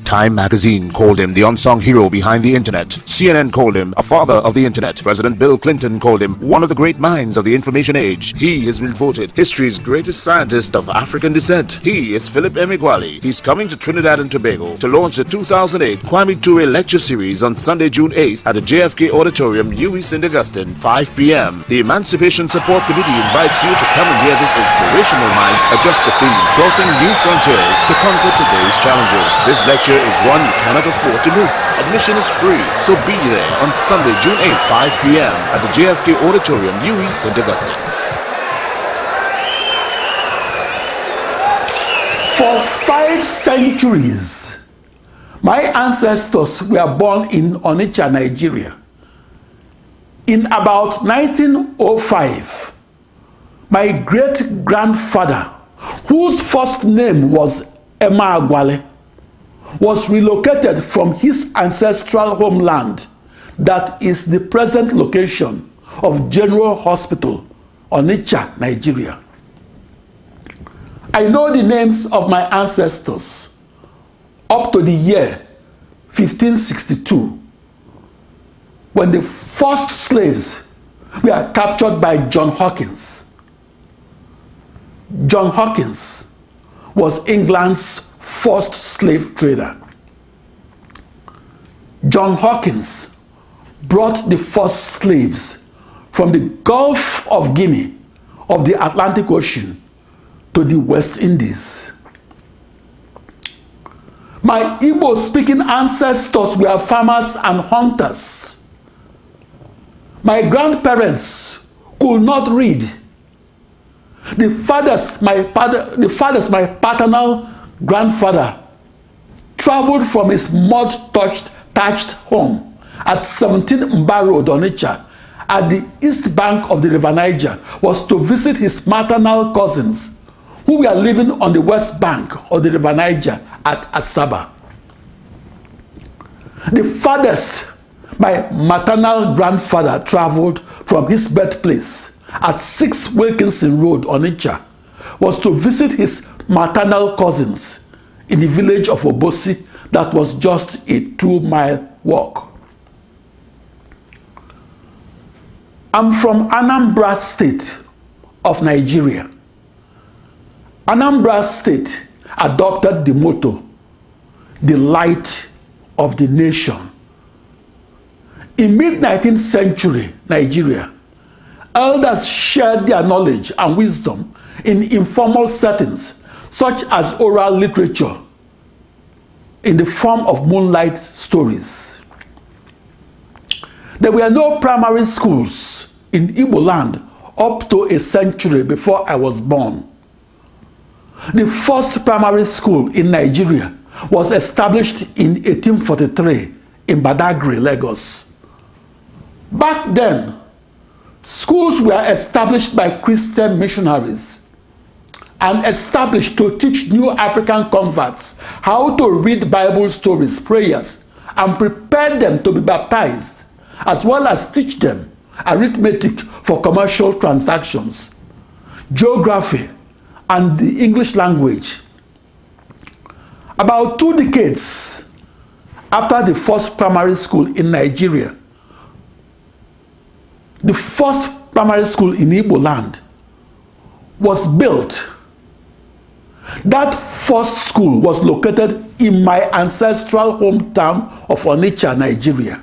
Time magazine called him the unsung hero behind the internet. CNN called him a father of the internet. President Bill Clinton called him one of the great minds of the information age. He has been voted history's greatest scientist of African descent. He is Philip Emeagwali. He's coming to Trinidad and Tobago to launch the 2008 Kwame Ture lecture series on Sunday, June 8th at the JFK Auditorium, UWI St. Augustine, 5 p.m. The Emancipation Support Committee invites you to come and hear this inspirational mind address the theme, crossing new frontiers to conquer today's challenges. This lecture is one you cannot afford to miss. Admission is free, so be there on Sunday, June 8th, 5 p.m. at the JFK Auditorium, UWI St. Augustine. For 5 centuries, my ancestors were born in Onitsha, Nigeria. In about 1905, my great-grandfather, whose first name was Emeagwali, was relocated from his ancestral homeland, that is the present location of General Hospital, Onitsha, Nigeria. I know the names of my ancestors up to the year 1562, when the first slaves were captured by John Hawkins. John Hawkins was England's first slave trader. John Hawkins brought the first slaves from the Gulf of Guinea of the Atlantic Ocean to the West Indies. My Igbo-speaking ancestors were farmers and hunters. My grandparents could not read. The farthest my paternal grandfather traveled from his mud-thatched home at 17 Mba Road, Onitsha, at the east bank of the River Niger, was to visit his maternal cousins who were living on the west bank of the River Niger at Asaba. The farthest my maternal grandfather traveled from his birthplace at 6 Wilkinson Road, Onitsha, was to visit his maternal cousins in the village of Obosi that was just a 2-mile walk. I'm from Anambra State of Nigeria. Anambra State adopted the motto, "The light of the nation." In mid-19th century Nigeria, elders shared their knowledge and wisdom in informal settings such as oral literature in the form of moonlight stories. There were no primary schools in Igbo land up to a century before I was born. The first primary school in Nigeria was established in 1843 in Badagry, Lagos. Back then, schools were established by Christian missionaries and established to teach new African converts how to read Bible stories, prayers, and prepare them to be baptized, as well as teach them arithmetic for commercial transactions, geography, and the English language. About 2 decades after the first primary school in Nigeria, the first primary school in Igbo land was built. That first school was located in my ancestral hometown of Onitsha, Nigeria.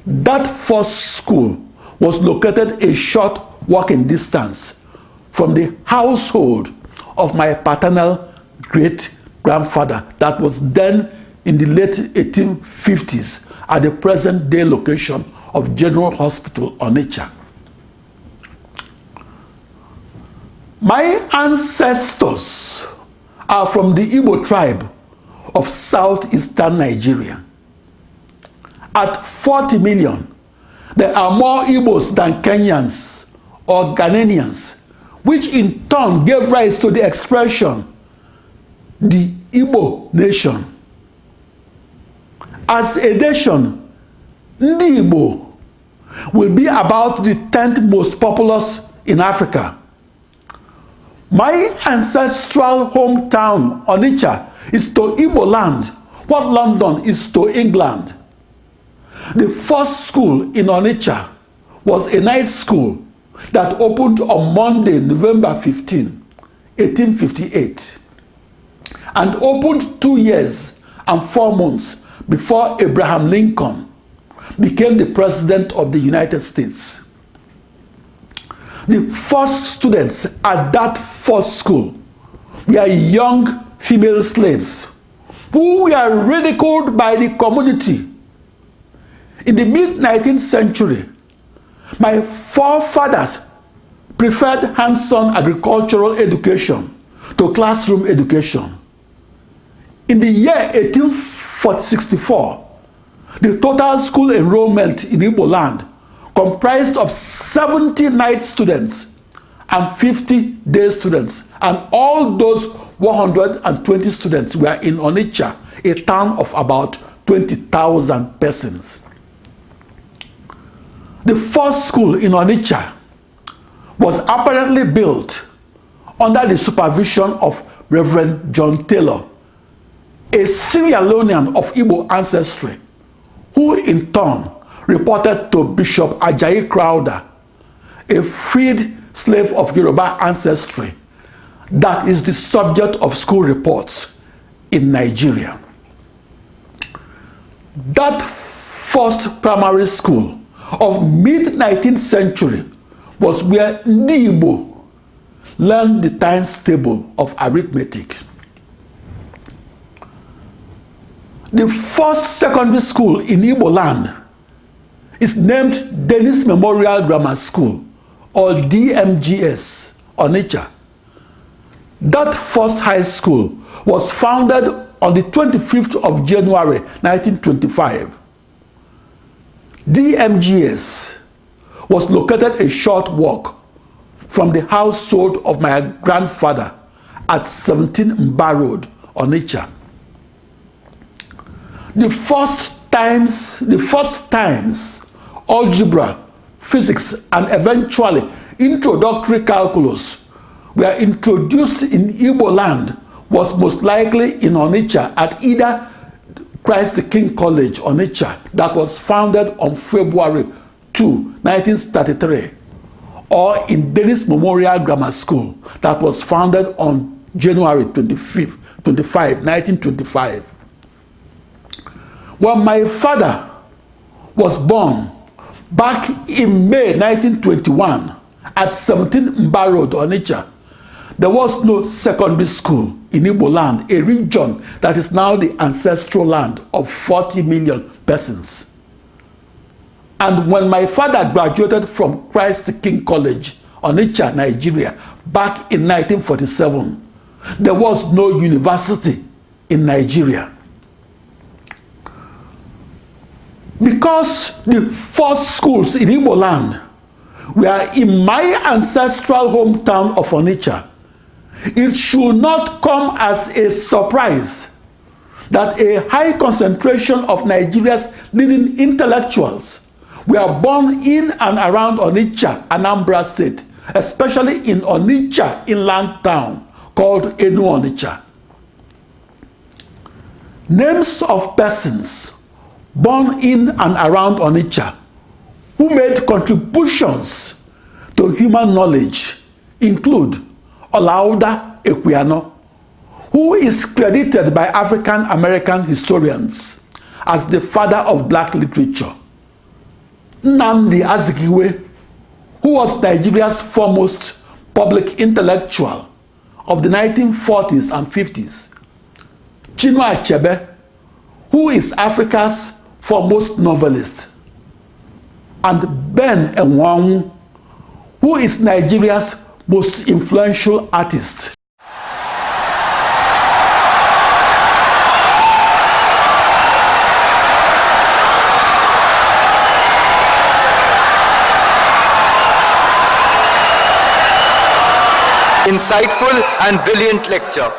That first school was located a short walking distance from the household of my paternal great-grandfather that was then in the late 1850s at the present-day location of General Hospital, Onitsha. My ancestors are from the Igbo tribe of southeastern Nigeria. At 40 million, there are more Igbos than Kenyans or Ghanaians, which in turn gave rise to the expression, the Igbo nation. As a nation, Ndi Igbo will be about the 10th most populous in Africa. My ancestral hometown, Onitsha, is to Igbo land what London is to England. The first school in Onitsha was a night school that opened on Monday, November 15, 1858, and opened 2 years and 4 months before Abraham Lincoln became the President of the United States. The first students at that first school were young female slaves who were ridiculed by the community. In the mid-19th century, my forefathers preferred hands-on agricultural education to classroom education. In the year 1864, the total school enrollment in Igbo land comprised of 70 night students and 50 day students, and all those 120 students were in Onitsha, a town of about 20,000 persons. The first school in Onitsha was apparently built under the supervision of Reverend John Taylor, a Sierra Leonean of Igbo ancestry, who in turn reported to Bishop Ajayi Crowther, a freed slave of Yoruba ancestry, that is the subject of school reports in Nigeria. That first primary school of mid-19th century was where Ndi Igbo learned the times table of arithmetic. The first secondary school in Igbo land is named Dennis Memorial Grammar School, or DMGS, Onitsha. That first high school was founded on the 25th of January 1925. DMGS was located a short walk from the household of my grandfather at 17 Mba Road, Onitsha. The first times algebra, physics, and eventually introductory calculus were introduced in Igbo land was most likely in Onitsha at either Christ the King College, Onitsha, that was founded on February 2, 1933, or in Dennis Memorial Grammar School that was founded on January 25, 1925. When my father was born back in May 1921 at 17 Mba Road, Onitsha, there was no secondary school in Igbo land, a region that is now the ancestral land of 40 million persons. And when my father graduated from Christ the King College, Onitsha, Nigeria, back in 1947, there was no university in Nigeria. Because the first schools in Igbo land were in my ancestral hometown of Onitsha, it should not come as a surprise that a high concentration of Nigeria's leading intellectuals were born in and around Onitsha, Anambra State, especially in Onitsha inland town called Enu Onitsha. Names of persons born in and around Onitsha who made contributions to human knowledge include Olaudah Equiano, who is credited by African American historians as the father of black literature; Nnamdi Azikiwe, who was Nigeria's foremost public intellectual of the 1940s and 50s; Chinua Achebe, who is Africa's foremost novelist; and Ben Enwanwu, who is Nigeria's most influential artist. Insightful and brilliant lecture.